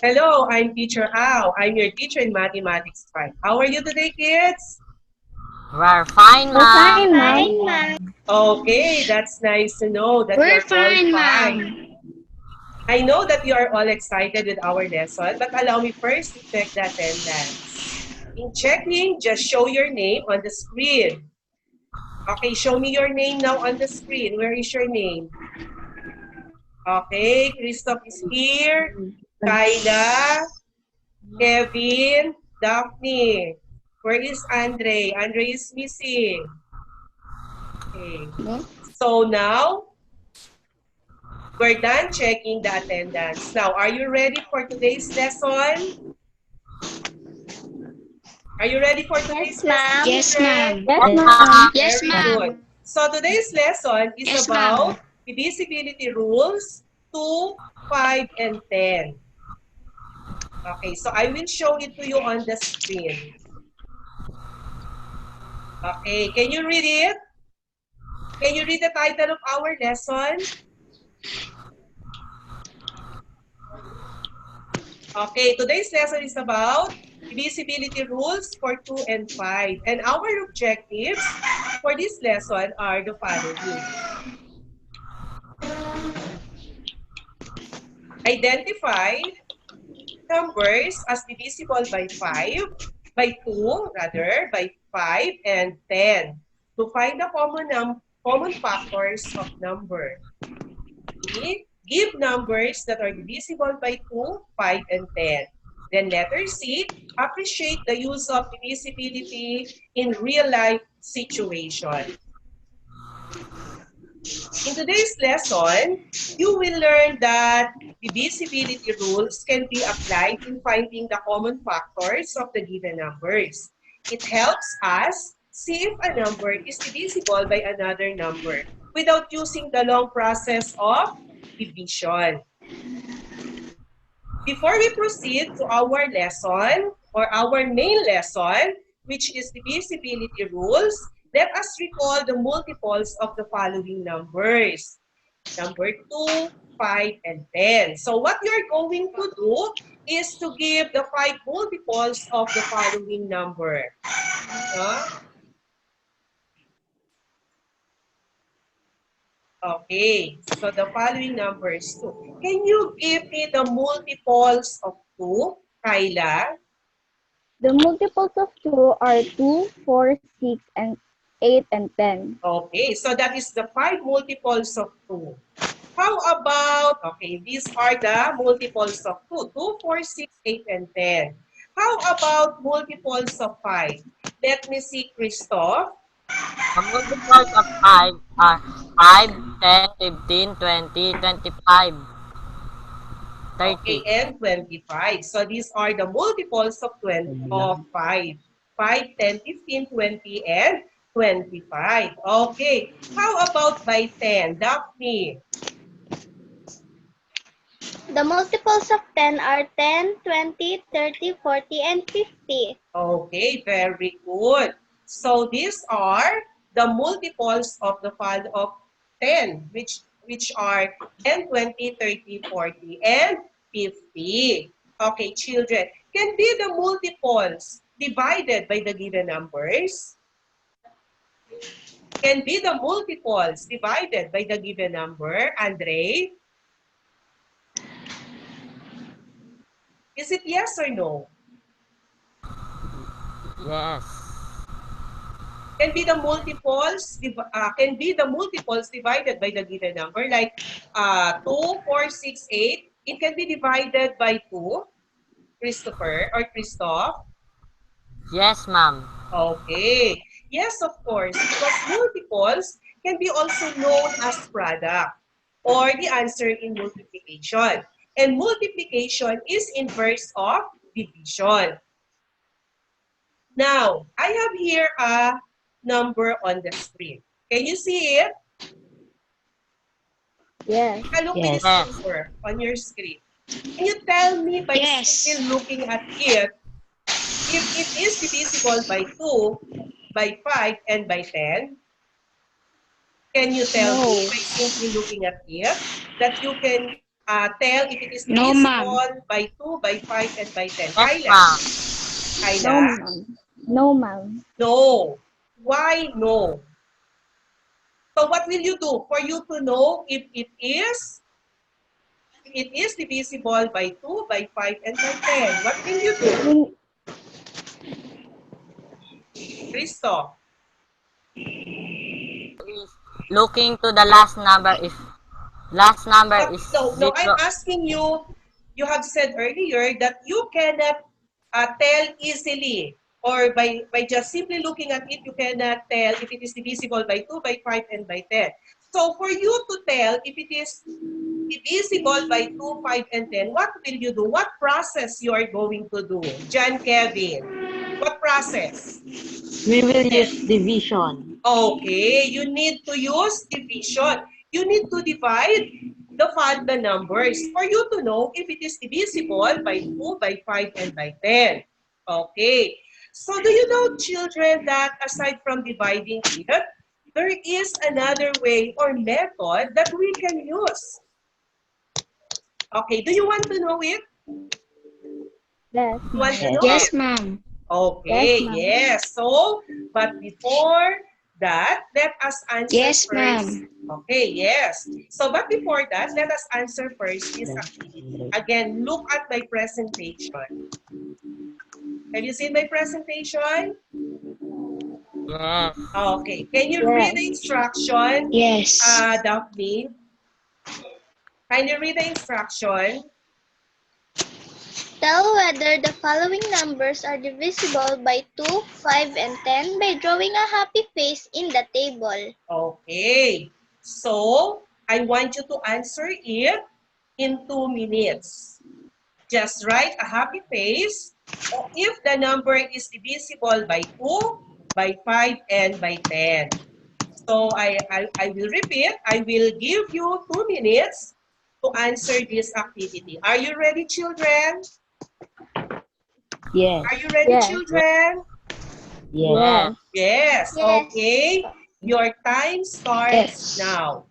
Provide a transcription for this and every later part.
Hello, I'm Teacher Al. I'm your teacher in Mathematics 5. How are you today, kids? We're fine, We're ma'am. fine, Fine, ma'am. ma'am. Okay, that's nice to know that We're you're all fine, fine. ma'am. I know that you are all excited with our lesson, but allow me first to check the attendance. In checking, just show your name on the screen. Okay, show me your name now on the screen. Where is your name? Okay, Christoph is here. Kyla, Kevin, Daphne. Where is Andre? Andre is missing. Okay. So now, we're done checking the attendance. Now, are you ready for today's lesson? Are you ready for today's Yes, lesson, ma'am. Yes, children? ma'am. Yes, Yes, ma'am. ma'am. Yes, Very good. ma'am. So today's lesson is Yes, ma'am. about divisibility rules 2, 5, and 10. Okay, so I will show it to you on the screen. Okay, can you read it? Can you read the title of our lesson? Okay, today's lesson is about divisibility rules for 2 and 5. And our objectives for this lesson are the following. Identify numbers as divisible by 5, by 2, rather, by 5 and 10 to find the common factors of number. B, give numbers that are divisible by 2, 5, and 10. Then letter C, appreciate the use of divisibility in real-life situation. In today's lesson, you will learn that divisibility rules can be applied in finding the common factors of the given numbers. It helps us see if a number is divisible by another number without using the long process of division. Before we proceed to our lesson or our main lesson, which is divisibility rules, let us recall the multiples of the following numbers. Number 2, 5, and 10. So what you're going to do is to give the 5 multiples of the following number. Huh? Okay, so the following numbers too. Can you give me the multiples of 2, Kyla? The multiples of 2 are 2, 4, 6, and 8, and 10. Okay, so that is the 5 multiples of 2. How about, okay, these are the multiples of 2. 2, 4, 6, 8, and 10. How about multiples of 5? Let me see, Christoph. The multiples of 5 are 5, 10, 15, 20, 25, Okay, 30. and 25. So these are the multiples of 5. 5, 10, 15, 20, and 25. Okay, how about by 10? Daphne. The multiples of 10 are 10, 20, 30, 40, and 50. Okay, very good. So these are the multiples of the fund of 10, which are 10, 20, 30, 40, and 50. Okay, children, can be the multiples divided by the given numbers? Can be the multiples divided by the given number? Andre, is it yes or no? Yes. Can be the multiples divided by the given number, like 2, 4, 6, 8. It can be divided by 2, Christopher or Christoph. Yes, ma'am. Okay, yes, of course, because multiples can be also known as product or the answer in multiplication, and multiplication is inverse of division. Now, I have here a number on the screen. Can you see it? Yes. Take a look with this Yes. number on your screen. Can you tell me by Yes. simply looking at it, if it is divisible by 2, by 5, and by 10? Can you tell me No. by simply looking at it that you can tell if it is No, ma'am. divisible by 2, by 5, and by 10? Yes, Kyla? ma'am. No, Kyla? ma'am. No, ma'am. No. Why no? So what will you do for you to know if it is divisible by 2, by 5, and by 10? What will you do? We, Cristo? Is looking to the last number if last number is No, I'm zero. asking you, you have said earlier that you cannot tell easily or by just simply looking at it, you cannot tell if it is divisible by 2, by 5, and by 10. So for you to tell if it is divisible by 2, 5, and 10, what will you do? What process you are going to do? John Kevin, what process? We will use division. Okay, you need to use division. You need to divide the numbers for you to know if it is divisible by 2, by 5, and by 10. Okay. So do you know, children, that aside from dividing it, there is another way or method that we can use. Okay, do you want to know it? yes, You want to ma'am. know Yes. it? Yes, ma'am. Okay, Yes, ma'am. yes. So, but before that, let us answer Yes, first. ma'am. Okay, yes. So, but before that, let us answer first this activity. Again, look at my presentation. Have you seen my presentation? Yes. Okay. Can you read the Yes. instruction, Yes. Daphne? Can you read the instruction? Tell whether the following numbers are divisible by 2, 5, and 10 by drawing a happy face in the table. Okay. So, I want you to answer it in 2 minutes. Just write a happy face if the number is divisible by 2, by 5, and by 10. So I will repeat. I will give you 2 minutes to answer this activity. Are you ready, children? Yes. Are you ready, Yes. children? Yes. Yes. Yes. Yes. Yes. Okay. Your time starts Yes. now.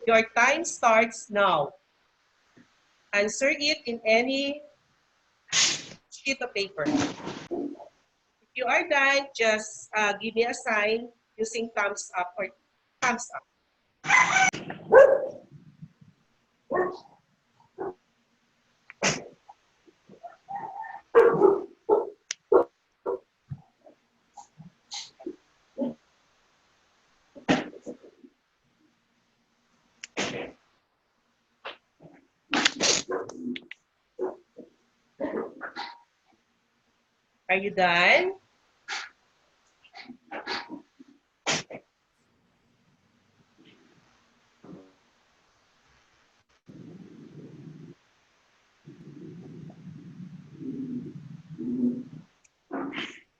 Your time starts now. Answer it in any sheet of paper. If you are done, just give me a sign using thumbs up or thumbs up. Are you done?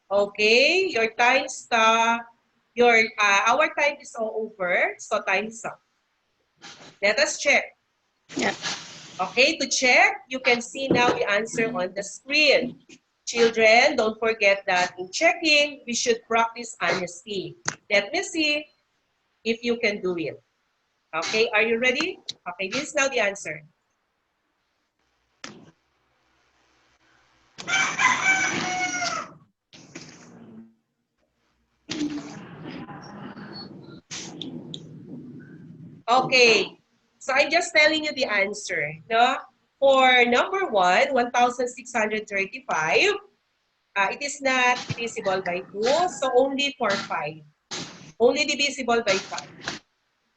Okay, your time stop. Our time is all over, so time's up. Let us check. Yeah. Okay, to check, you can see now the answer on the screen. Children, don't forget that in checking, we should practice honesty. Let me see if you can do it. Okay, are you ready? Okay, this is now the answer. Okay, so I'm just telling you the answer. No? For number 1, 1,635, it is not divisible by 2, so only for 5. Only divisible by 5.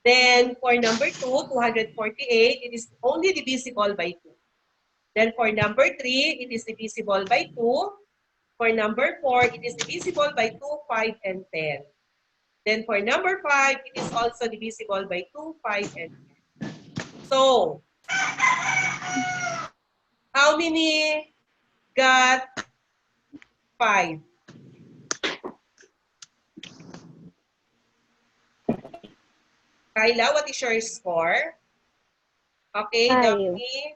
Then for number 2, 248, it is only divisible by 2. Then for number 3, it is divisible by 2. For number 4, it is divisible by 2, 5, and 10. Then for number 5, it is also divisible by 2, 5, and 10. So, how many got 5? Kyla, what is your score? Okay, 5. Daphne.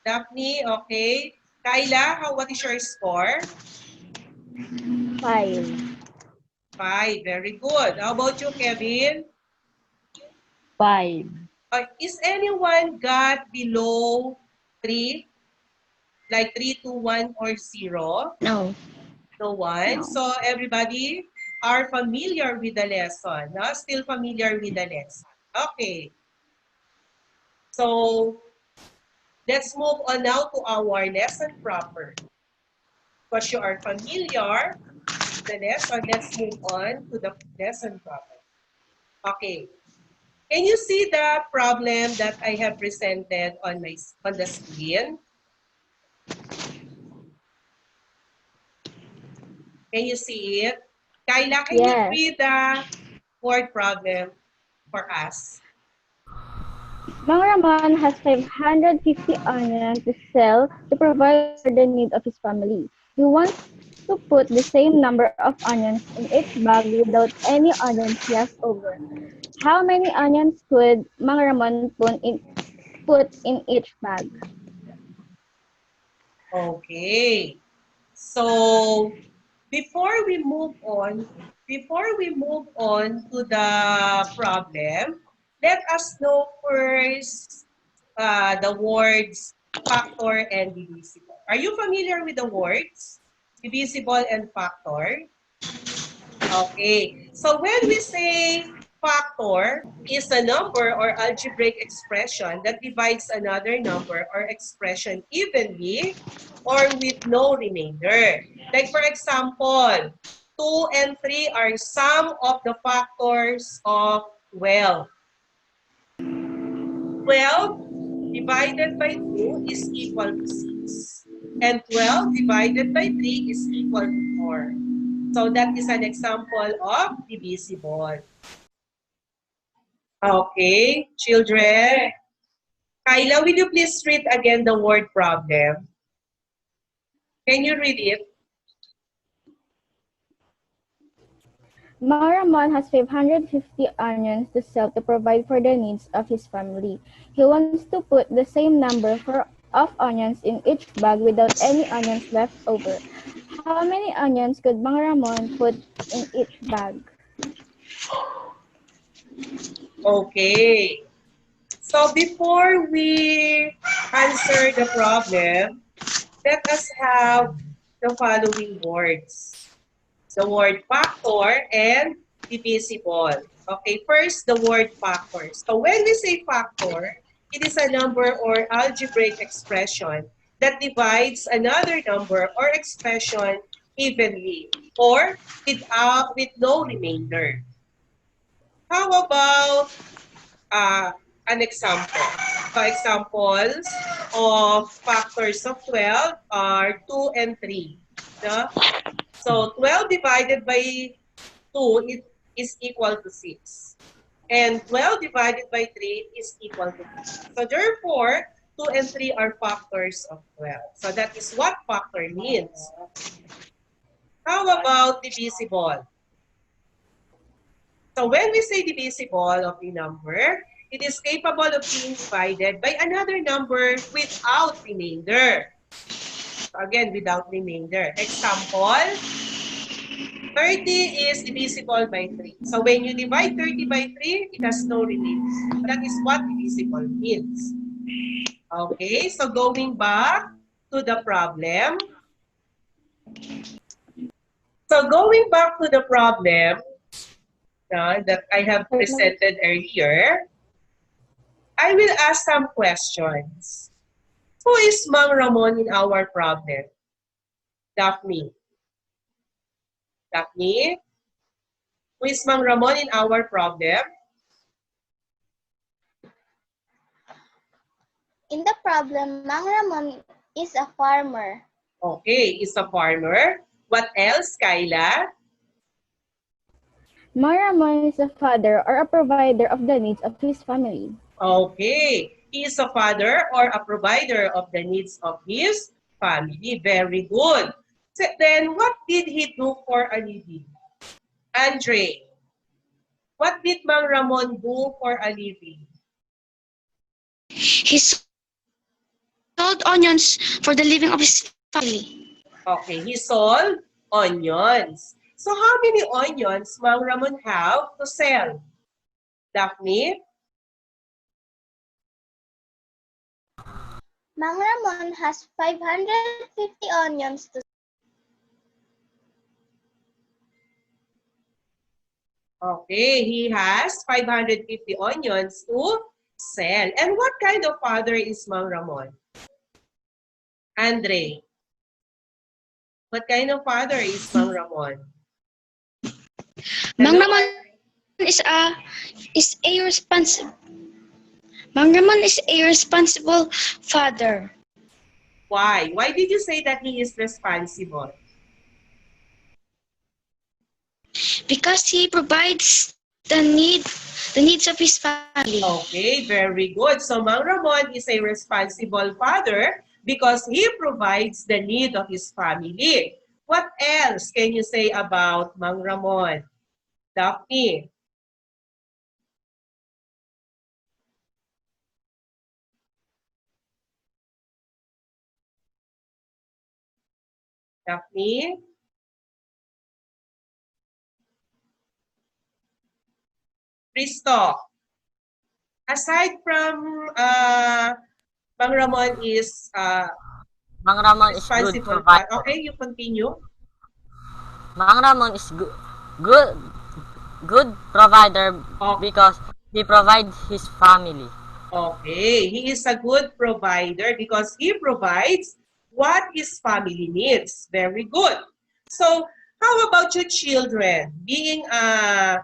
Daphne, okay. Kyla, what is your score? 5. 5. Very good. How about you, Kevin? 5. Is anyone got below 3? Like 3, 2, 1, or 0? No. No one. No. So everybody are familiar with the lesson. No? Still familiar with the lesson. Okay. So let's move on now to our lesson proper. Because you are familiar with the lesson, let's move on to the lesson proper. Okay. Can you see the problem that I have presented on the screen? Can you see it? Kyla, can you Yes. read the word problem for us? Mang Ramon has 550 onions to sell to provide for the need of his family. He wants to put the same number of onions in each bag without any onions left over. How many onions could Mang Ramon put in each bag? Okay. So before we move on, to the problem, let us know first the words factor and divisible. Are you familiar with the words divisible and factor? Okay. So when we say factor is a number or algebraic expression that divides another number or expression evenly or with no remainder. Like for example, 2 and 3 are some of the factors of 12. 12 divided by 2 is equal to 6. And 12 divided by 3 is equal to 4. So that is an example of divisible. Okay, children. Kyla, will you please read again the word problem? Can you read it? Mang Ramon has 550 onions to sell to provide for the needs of his family. He wants to put the same number of onions in each bag without any onions left over. How many onions could Mang Ramon put in each bag? Okay. So before we answer the problem, let us have the following words. The word factor and divisible. Okay, first the word factor. So when we say factor, it is a number or algebraic expression that divides another number or expression evenly or with no remainder. How about an example? So examples of factors of 12 are 2 and 3. No? So 12 divided by 2 is equal to 6. And 12 divided by 3 is equal to 3. So therefore, 2 and 3 are factors of 12. So that is what factor means. How about divisible? So when we say divisible of a number, it is capable of being divided by another number without remainder. So again, without remainder. Example, 30 is divisible by 3. So when you divide 30 by 3, it has no remainder. That is what divisible means. Okay, so going back to the problem. So going back to the problem that I have presented earlier, I will ask some questions. Who is Mang Ramon in our problem? Daphne. Daphne? Who is Mang Ramon in our problem? In the problem, Mang Ramon is a farmer. Okay, he's a farmer. What else, Kyla? Mang Ramon is a father or a provider of the needs of his family. Okay, he is a father or a provider of the needs of his family. Very good. So then, what did he do for a living? Andre, what did Mang Ramon do for a living? He sold onions for the living of his family. Okay, he sold onions. So how many onions Mang Ramon have to sell? Daphne? Mang Ramon has 550 onions to Okay, he has 550 onions to sell. And what kind of father is Mang Ramon? Andre, what kind of father is Mang Ramon? Mang Hello? Ramon is a responsible Mang Ramon is a responsible father Why? Why did you say that he is responsible? because he provides the needs of his family. Okay, very good. So Mang Ramon is a responsible father because he provides the need of his family. What else can you say about Mang Ramon? Daphne? Daphne? Cristo? Aside from Mang Ramon is Mang Ramon is good responsible father. provider. Okay, you continue. Mang Ramon is good good provider Oh, because he provides his family. okay, he is a good provider because he provides what his family needs. Very good. So, how about your children? Being a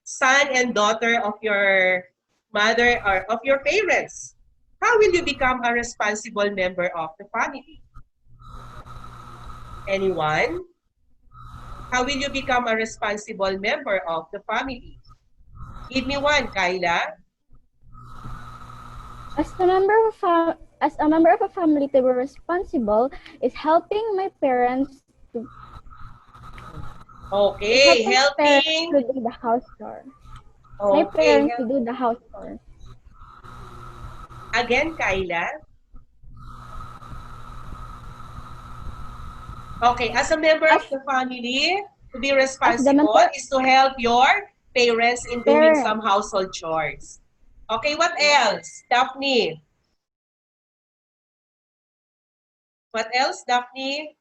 son and daughter of your mother or of your parents, how will you become a responsible member of the family? Anyone? How will you become a responsible member of the family? Give me one, Kyla. As a member of a family to be responsible is helping my parents to is Okay, helping my parents helping. to do the house chore. My Okay, parents to do the house chore. again, Kyla. Okay, as a member As of the family, to be as the responsible member is to help your parents in doing some parents household chores. Okay, what else? Daphne. What else, Daphne?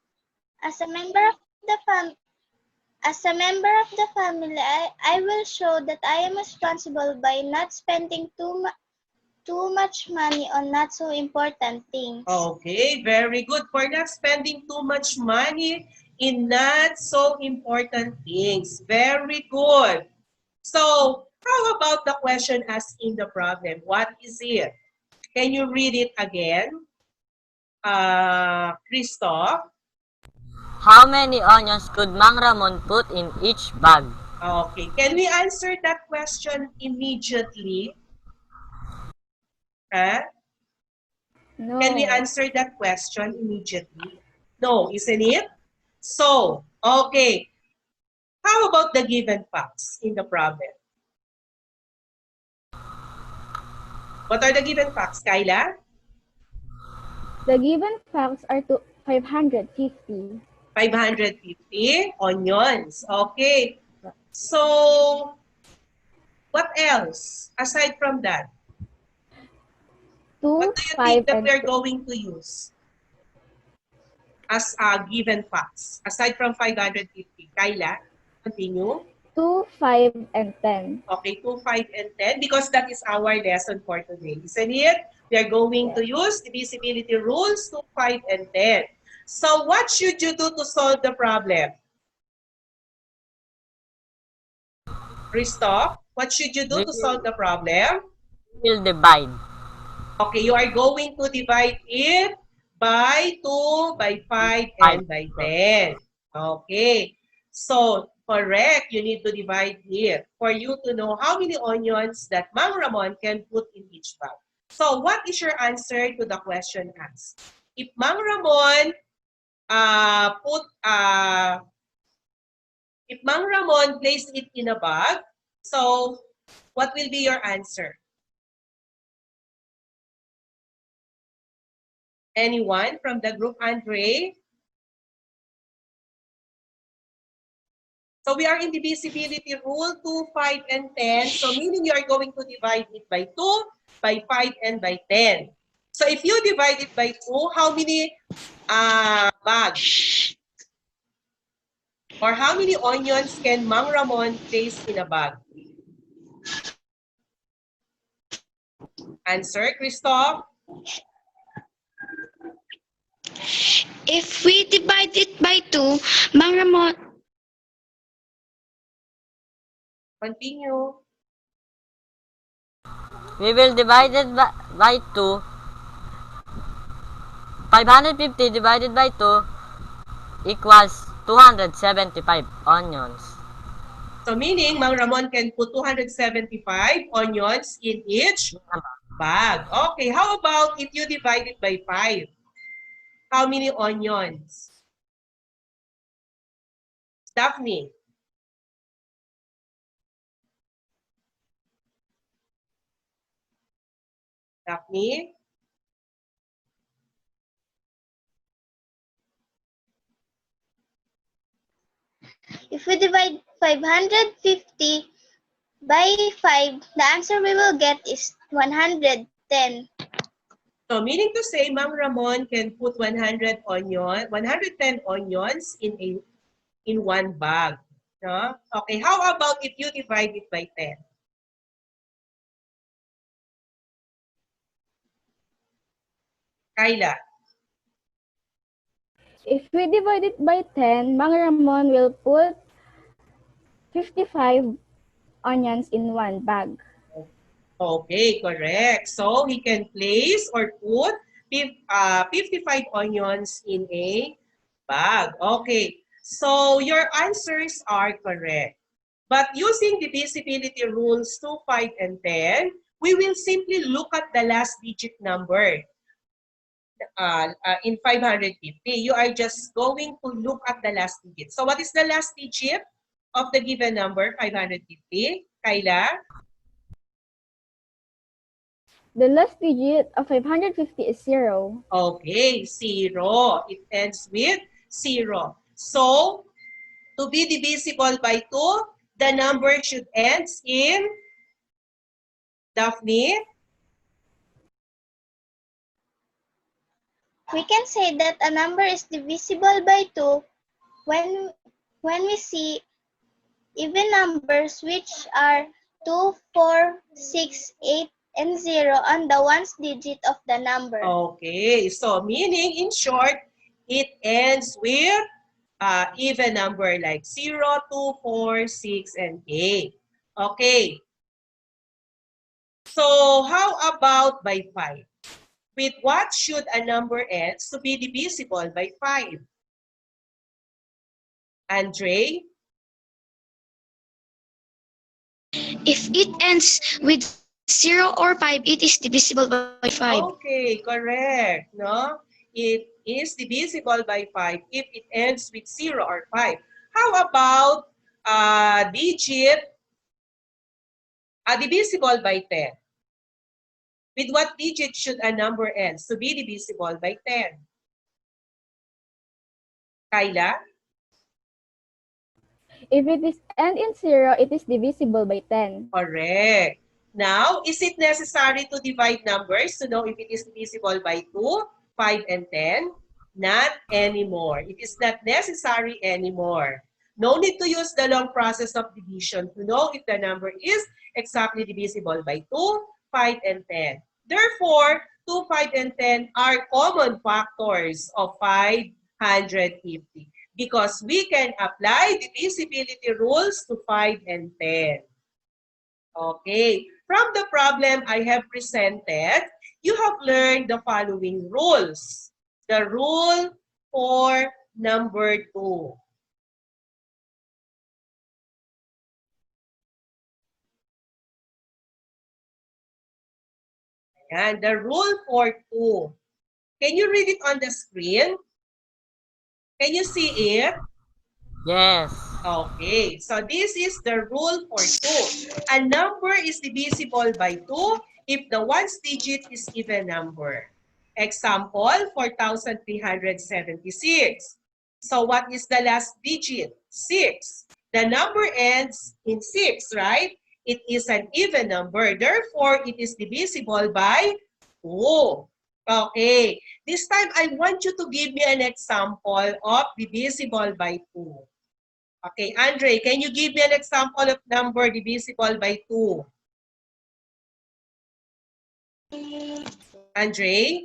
as a member of the fam as a member of the family, I will show that I am responsible by not spending too much money on not so important things. Okay, very good. For not spending too much money in not so important things. Very good. So, how about the question asked in the problem? What is it? Can you read it again, Christoph? How many onions could Mang Ramon put in each bag? Okay, can we answer that question immediately? Huh? Can we no. answer that question immediately? No, isn't it? So, okay. How about the given facts in the problem? What are the given facts, Kyla? The given facts are to 550. 550 onions. Okay. So, what else aside from that? What 2, do you think 5, that and we're going to use as given facts aside from 550? Kyla, continue. 2, 5, and 10. Okay, 2, 5, and 10 because that is our lesson for today. Isn't it? We are going to Yes. use divisibility rules 2, 5, and 10. So what should you do to solve the problem? Christoph, what should you do We to solve the problem? will divide. Okay, you are going to divide it by 2, by 5, 5. and by 10. Okay. So, correct. You need to divide it for you to know how many onions that Mang Ramon can put in each bag. So, what is your answer to the question asked? If Mang Ramon put if Mang Ramon placed it in a bag, so what will be your answer? Anyone from the group, Andre? So we are in divisibility rule 2, 5, and 10. So meaning you are going to divide it by 2, by 5, and by 10. So if you divide it by 2, how many bags? Or how many onions can Mang Ramon place in a bag? Answer, Christoph. If we divide it by 2, Mang Ramon, Continue. We will divide it by 2. 550 divided by 2 equals 275 onions. So meaning, Mang Ramon can put 275 onions in each bag. Okay, how about if you divide it by 5? How many onions? Daphne. Daphne? If we divide 550 by 5, the answer we will get is 110. So meaning to say, Mang Ramon can put 110 onions in one bag. No? Okay, how about if you divide it by 10? Kyla. If we divide it by 10, Mang Ramon will put 55 onions in one bag. Okay, correct. So he can place or put 55 onions in a bag. Okay, so your answers are correct. But using divisibility rules 2, 5, and 10, we will simply look at the last digit number in 550. You are just going to look at the last digit. So what is the last digit of the given number, 550? Kyla? The last digit of 550 is 0. Okay, 0. It ends with 0. So, to be divisible by 2, the number should end in, Daphne? We can say that a number is divisible by 2 when, when we see even numbers which are 2, 4, 6, 8, and 0 on the ones digit of the number. Okay, so meaning, in short, it ends with even number like 0, 2, 4, 6, and 8. Okay. So, how about by 5? With what should a number end to be divisible by 5? Andre? if it ends with 0 or 5, it is divisible by 5. Okay, correct. No? It is divisible by 5 if it ends with 0 or 5. How about divisible by 10? With what digit should a number end to be divisible by 10? Kyla? If it is end in 0, it is divisible by 10. Correct. Now, is it necessary to divide numbers to know if it is divisible by 2, 5, and 10? Not anymore. It is not necessary anymore. No need to use the long process of division to know if the number is exactly divisible by 2, 5, and 10. Therefore, 2, 5, and 10 are common factors of 550 because we can apply divisibility rules to 5 and 10. Okay, from the problem I have presented, you have learned the following rules. The rule for number 2. And the rule for 2. Can you read it on the screen? Can you see it? Yes. Okay, so this is the rule for 2. A number is divisible by 2 if the ones digit is even number. Example, 4,376. So what is the last digit? 6. The number ends in 6, right? It is an even number. Therefore, it is divisible by 2. Okay. This time, I want you to give me an example of divisible by 2. Okay, Andre, can you give me an example of number divisible by 2? Andre?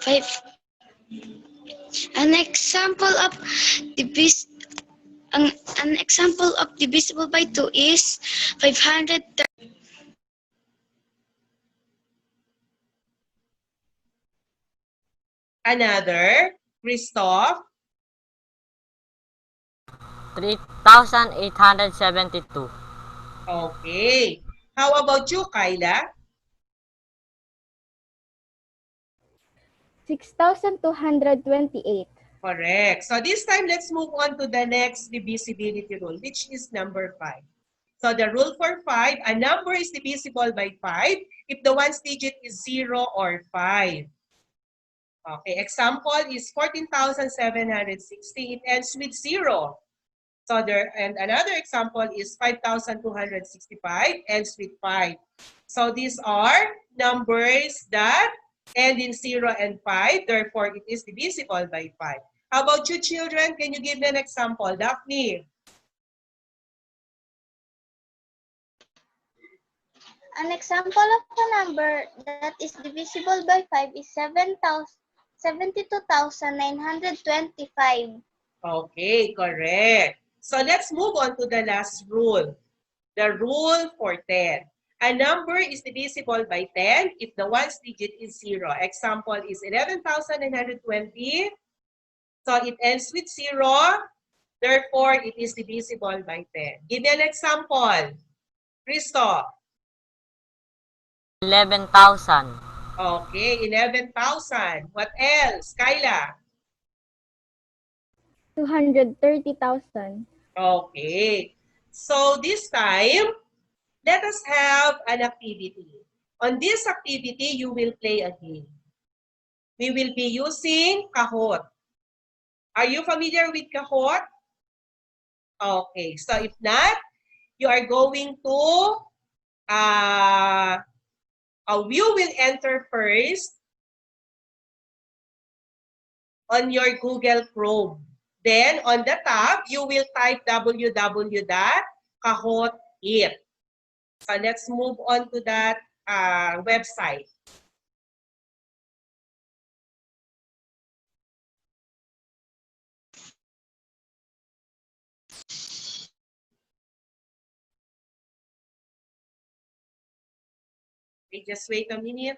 Five. An example of divis an example of divisible by 2 is 530. Another? Christoph? 3,872. Okay. How about you, Kyla? 6,228. Correct. So this time, let's move on to the next divisibility rule, which is number 5. So the rule for 5, a number is divisible by 5 if the ones digit is 0 or 5. Okay, example is 14,760. It ends with 0. So and another example is 5,265, ends with 5. So these are numbers that end in 0 and 5. Therefore, it is divisible by 5. How about you, children? Can you give me an example? Daphne? An example of a number that is divisible by 5 is 72,925. Okay, correct. So let's move on to the last rule. The rule for 10. A number is divisible by 10 if the ones digit is 0. Example is 11,920. So it ends with 0. Therefore, it is divisible by 10. Give me an example. Christo. 11,000. Okay, 11,000. What else? Kyla. 230,000. Okay. So this time, let us have an activity. On this activity, you will play a game. We will be using kahot. Are you familiar with kahot? Okay, so if not, you are going to, you will enter first on your Google Chrome. Then on the tab, you will type www.kahot.it. So let's move on to that website. Okay, just wait a minute.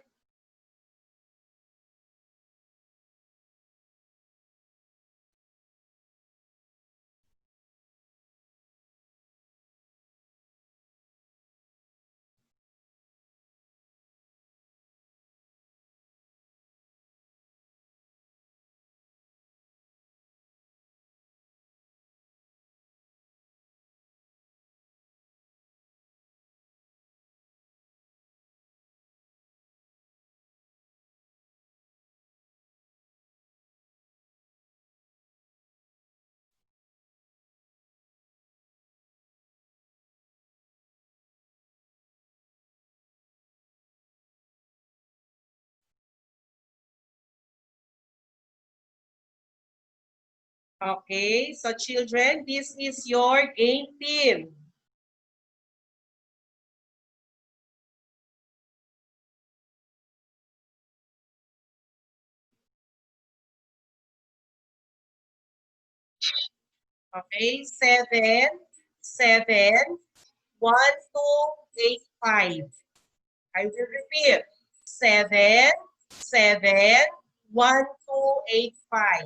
Okay, so children, this is your game team. Okay, 7, 7, 1, 2, 8, 5. I will repeat. 7, 7, 1, 2, 8, 5.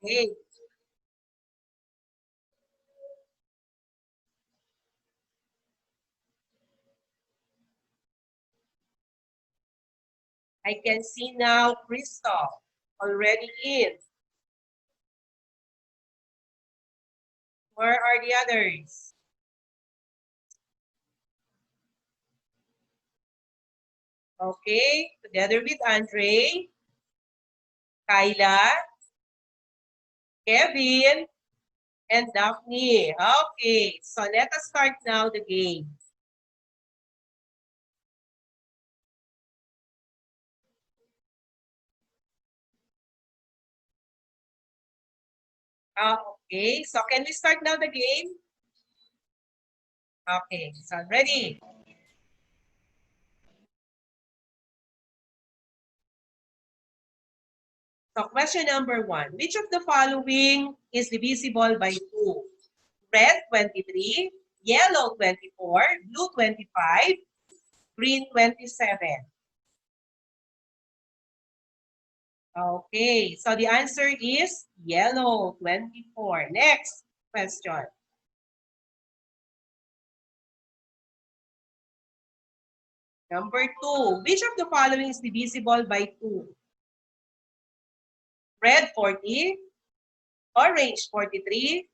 Okay. I can see now Christoph already in. Where are the others? Okay, together with Andre, Kyla, Kevin, and Daphne. Okay, so let us start now the game. Okay, so can we start now the game? Okay, so ready. So question number 1. Which of the following is divisible by 2? Red 23, yellow 24, blue 25, green 27. Okay, so the answer is yellow 24. Next question. Number 2. Which of the following is divisible by 2? Red 40, orange 43,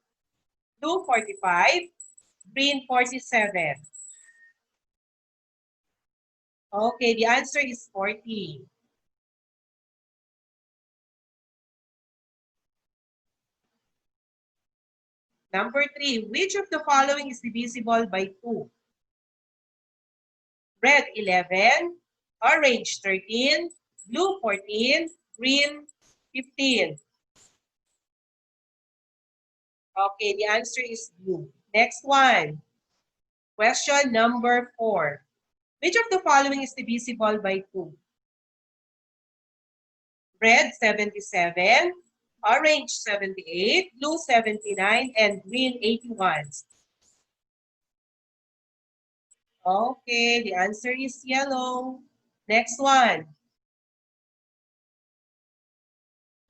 blue 45, green 47. Okay, the answer is 40. Number 3, which of the following is divisible by 2? Red 11, orange 13, blue 14, green 15. Okay, the answer is blue. Next one. Question number 4. Which of the following is divisible by 2? Red 77, orange 78, blue 79, and green 81. Okay, the answer is yellow. Next one.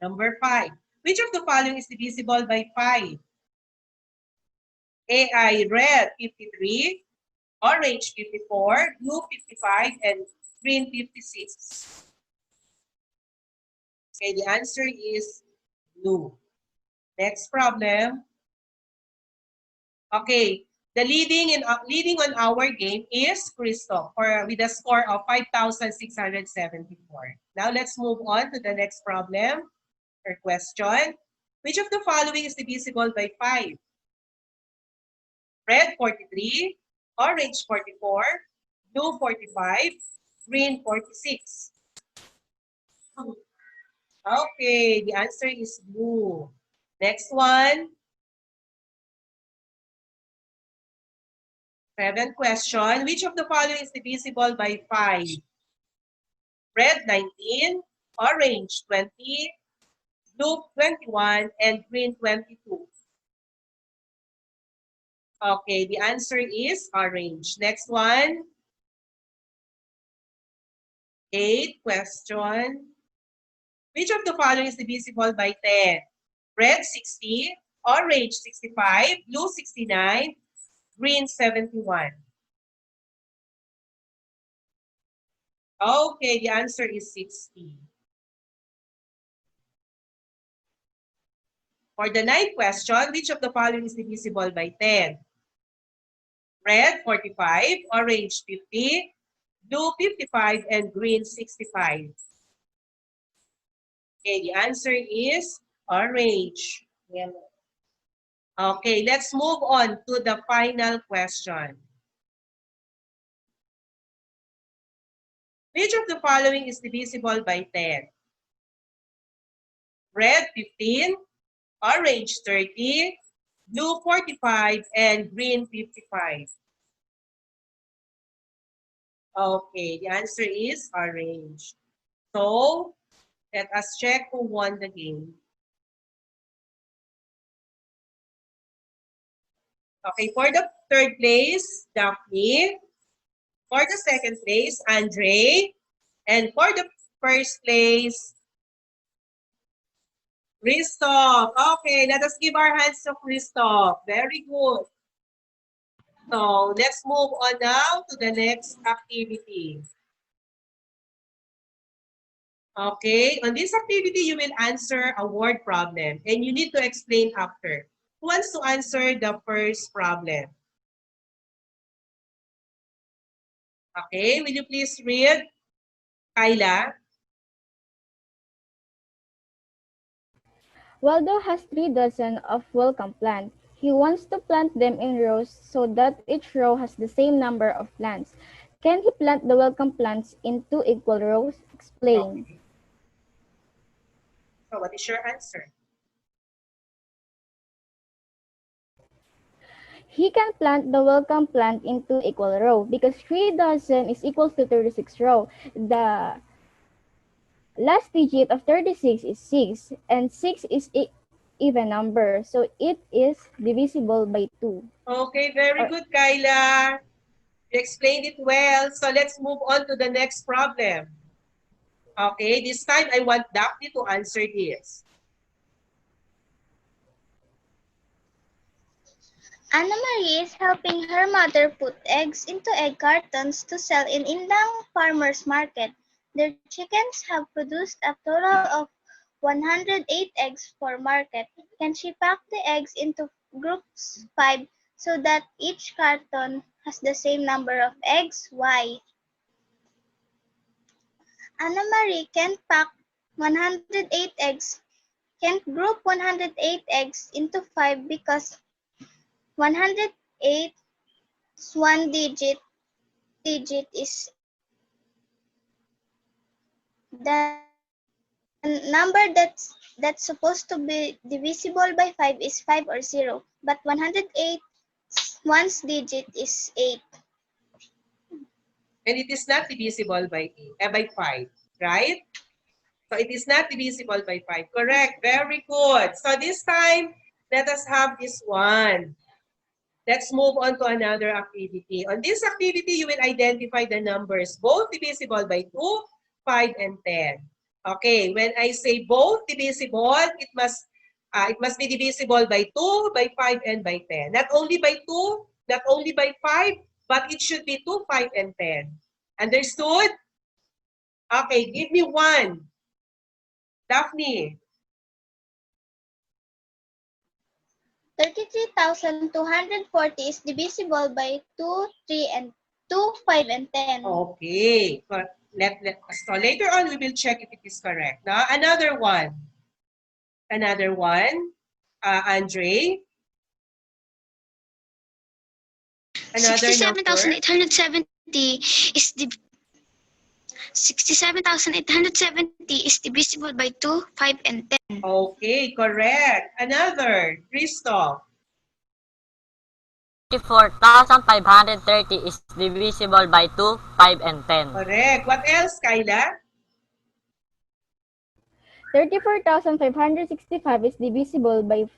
Number 5. Which of the following is divisible by 5? AI red 53, orange 54, blue 55, and green 56. Okay, the answer is blue. Next problem. Okay, the leading on our game is Christoph with a score of 5,674. Now let's move on to the next problem or question. Which of the following is divisible by 5? Red 43, orange 44, blue 45, green 46. Okay, the answer is blue. Next one. 7th question. Which of the following is divisible by 5? Red 19, orange 20, blue 21, and green 22. Okay, the answer is orange. Next one. 8th question. Which of the following is divisible by 10? Red 60, orange 65, blue 69, green 71. Okay, the answer is 60. For the 9th question, which of the following is divisible by 10? Red 45, orange 50, blue 55, and green 65. Okay, the answer is orange. Okay, let's move on to the final question. Which of the following is divisible by 10? Red 15, orange 30, blue 45, and green 55. Okay, the answer is orange. So, let us check who won the game. Okay, for the 3rd place, Daphne. For the 2nd place, Andre. And for the 1st place, Christoph. Okay, let us give our hands to Christoph. Very good. So, let's move on now to the next activity. Okay, on this activity, you will answer a word problem and you need to explain after. Who wants to answer the first problem? Okay, will you please read? Kyla? Waldo has 3 dozen of welcome plants. He wants to plant them in rows so that each row has the same number of plants. Can he plant the welcome plants in 2 equal rows? Explain. Okay. So what is your answer? He can plant the welcome plant in 2 equal rows because 3 dozen is equals to 36 rows. The last digit of 36 is 6, and 6 is even number, so it is divisible by 2. Okay, very Or good, Kyla. You explained it well. So let's move on to the next problem. Okay, this time I want Daphne to answer this. Anna Marie is helping her mother put eggs into egg cartons to sell in Indang Farmers Market. Their chickens have produced a total of 108 eggs for market. Can she pack the eggs into groups 5 so that each carton has the same number of eggs? Why? Anna Marie can't pack 108 eggs, can't group 108 eggs into 5 because 108's one digit is 8. The number that's supposed to be divisible by 5 is 5 or 0, but 108's one's digit is 8. And it is not divisible by 5, right? So it is not divisible by 5. Correct. Very good. So this time, let us have this one. Let's move on to another activity. On this activity, you will identify the numbers, both divisible by 2, 5, and 10. Okay, when I say both divisible, it must be divisible by 2, by 5, and by 10. Not only by 2, not only by 5, but it should be 2, 5, and 10. Understood? Okay, give me one. Daphne. 33,240 is divisible by 2, 3, and 2, 5, and 10. Okay. So later on, we will check if it is correct. Now, another one. Another one. Andre. Another number. 67,870 is 67,870 is divisible by 2, 5, and 10. Okay, correct. Another. Christoph. 34,530 is divisible by 2, 5, and 10. Correct. What else, Kyla? 34,565 is divisible by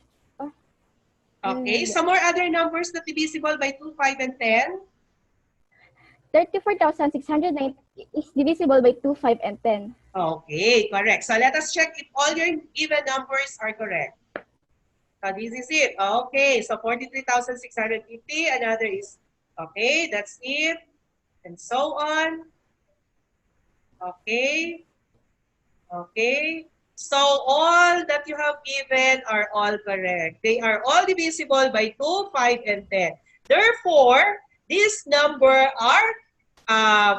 Okay. Some more other numbers that divisible by 2, 5, and 10? 34,690 is divisible by 2, 5, and 10. Okay, correct. So let us check if all your given numbers are correct. So this is it. Okay, so 43,650. Another is, okay, that's it. And so on. Okay. Okay. So all that you have given are all correct. They are all divisible by 2, 5, and 10. Therefore, these number are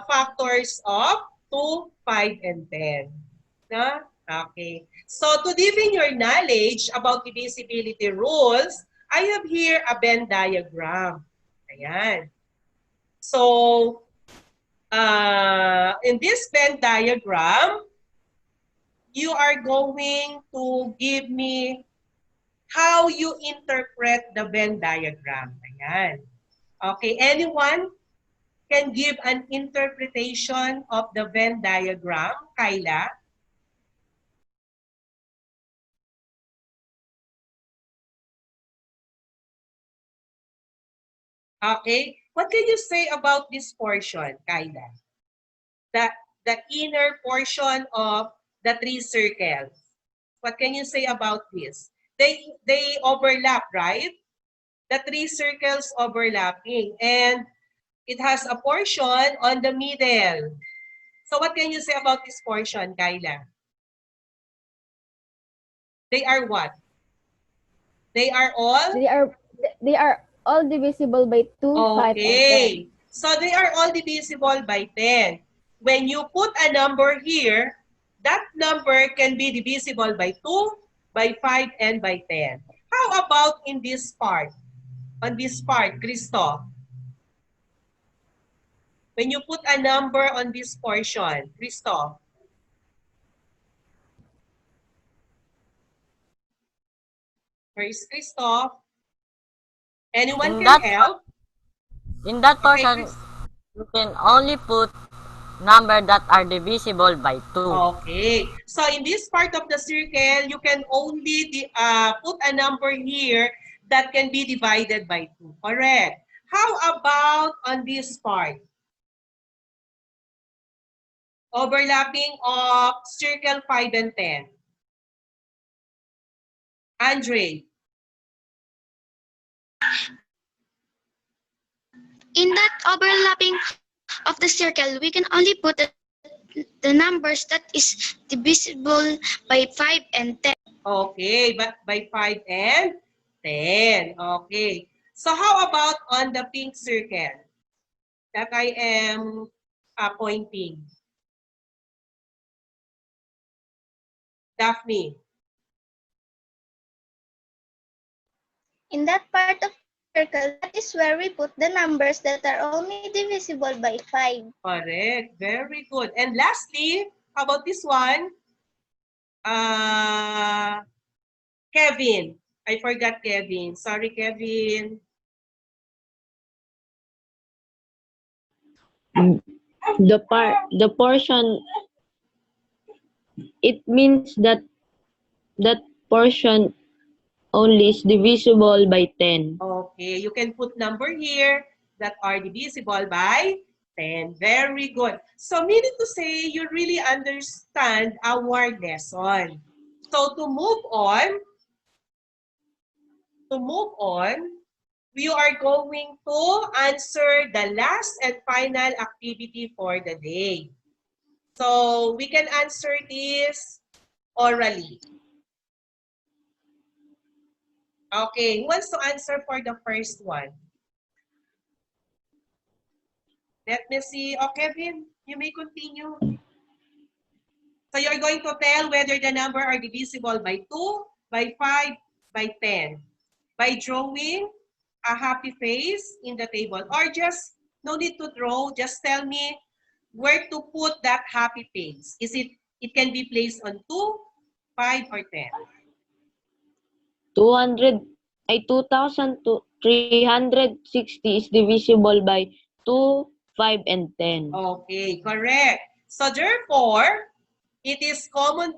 factors of 2, 5, and 10. Na? Okay. So to deepen your knowledge about divisibility rules, I have here a Venn diagram. Ayan. So, in this Venn diagram, you are going to give me how you interpret the Venn diagram. Ayan. Okay, anyone can give an interpretation of the Venn diagram? Kyla? Okay, what can you say about this portion, Kyla? The inner portion of the 3 circles. What can you say about this? They overlap, right? The 3 circles overlapping, and it has a portion on the middle. So what can you say about this portion, Kyla? They are what? They are all? They are all divisible by 2, 5, and 10. Okay. So they are all divisible by 10. When you put a number here, that number can be divisible by 2, by 5, and by 10. How about in this part? On this part, Christo, when you put a number on this portion, Christo, where is Christo? Anyone In can that help? in that Okay, portion, Chris. you can only put numbers that are divisible by 2. Okay. So in this part of the circle, you can only put a number here that can be divided by 2. Correct. How about on this part? Overlapping of circle 5 and 10. Andre. In that overlapping of the circle, we can only put the numbers that is divisible by 5 and 10. Okay, but by 5 and 10. Okay. So how about on the pink circle that I am pointing? Daphne. In that part of the circle, that is where we put the numbers that are only divisible by 5. Correct. Very good. And lastly, how about this one? Uh, Kevin. I forgot Kevin. Sorry, Kevin. The portion, it means that that portion only is divisible by 10. Okay, you can put number here that are divisible by 10. Very good. So meaning to say, you really understand our lesson. So to move on, we are going to answer the last and final activity for the day. So we can answer this orally. Okay, who wants to answer for the first one? Let me see. Oh, Kevin, you may continue. So you're going to tell whether the number are divisible by 2, by 5, by 10. By drawing a happy face in the table. Or just, no need to draw, just tell me where to put that happy face. It can be placed on 2, 5, or 10. 200 ay 2,360 is divisible by 2, 5, and 10. Okay, correct. So therefore, it is common,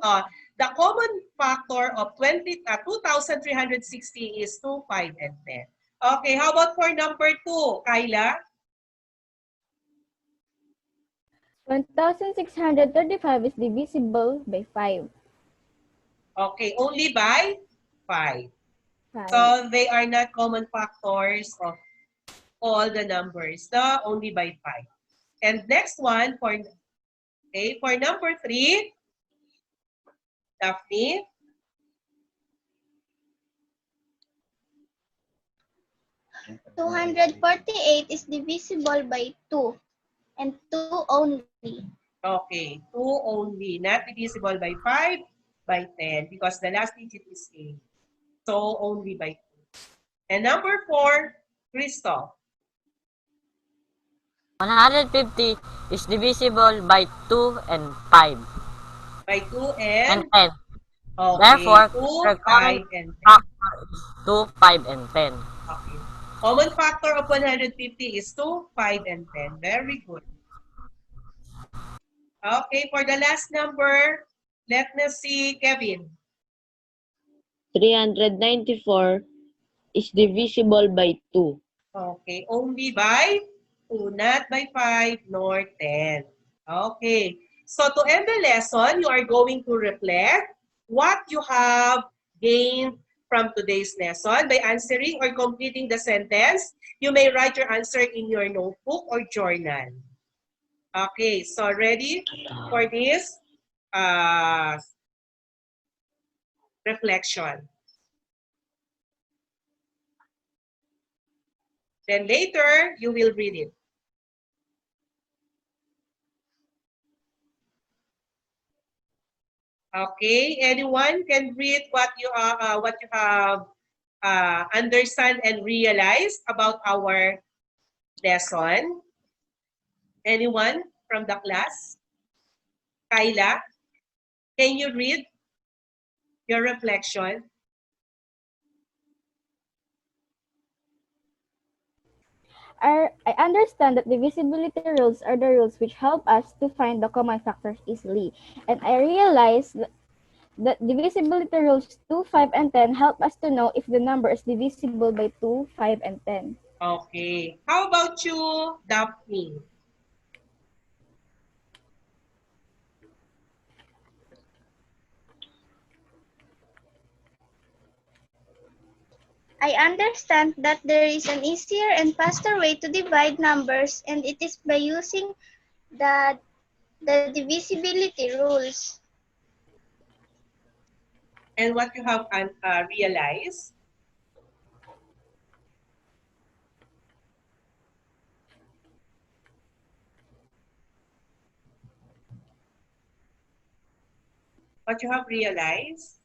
the common factor of 2,360 is 2, 5, and 10. Okay, how about for number 2, Kyla? 1,635 is divisible by 5. Okay, only by 5. 5. So they are not common factors of all the numbers, only by 5. And next one, for number 3, Daphne. 248 is divisible by 2 and 2 only. Okay, 2 only, not divisible by 5, by 10, because the last digit is 8. So only by 2. And number 4, Crystal. 150 is divisible by 2 and 5 By 2 and and, 10. okay, Therefore, 2, their common 5, and 10. factor is 2, 5, and 10. Okay. Common factor of 150 is 2, 5, and 10. Very good. Okay, for the last number, let me see, Kevin. 394 is divisible by 2. Okay, only by 2, not by 5 nor 10. Okay, so to end the lesson, you are going to reflect what you have gained from today's lesson by answering or completing the sentence. You may write your answer in your notebook or journal. Okay, so ready for this reflection. Then later, you will read it. Okay, anyone can read what you have understand and realized about our lesson? Anyone from the class? Kyla, can you read your reflection? I understand that divisibility rules are the rules which help us to find the common factors easily. And I realize that divisibility rules 2, 5, and 10 help us to know if the number is divisible by 2, 5, and 10. Okay. How about you, Daphne? I understand that there is an easier and faster way to divide numbers, and it is by using the, the divisibility rules. And what you have realized? What you have realized?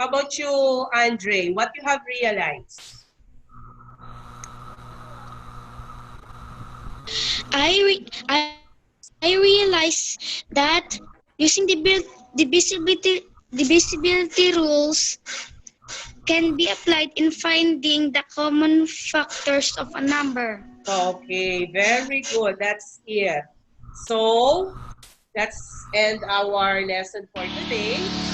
How about you, Andre? What you have realized? I realize that using divisibility rules can be applied in finding the common factors of a number. Okay, very good. That's it. So, let's end our lesson for today.